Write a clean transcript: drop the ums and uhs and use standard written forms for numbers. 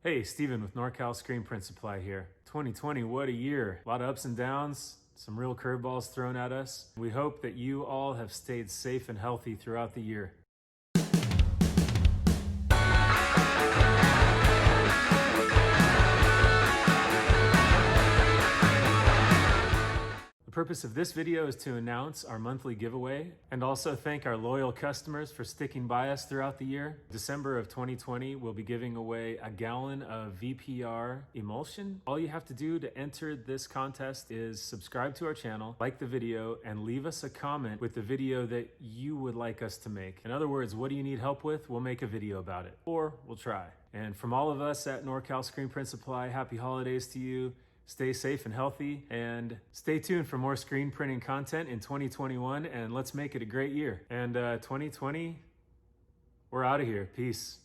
Hey, Steven with NorCal Screen Print Supply here. 2020, what a year. A lot of ups and downs, some real curveballs thrown at us. We hope that you all have stayed safe and healthy throughout the year. The purpose of this video is to announce our monthly giveaway and also thank our loyal customers for sticking by us throughout the year. December of 2020, we'll be giving away a gallon of VPR emulsion. All you have to do to enter this contest is subscribe to our channel, like the video, and leave us a comment with the video that you would like us to make. In other words, what do you need help with? We'll make a video about it, or we'll try. And from all of us at NorCal Screen Print Supply, happy holidays to you. Stay safe and healthy, and stay tuned for more screen printing content in 2021, and let's make it a great year. And 2020, we're out of here. Peace.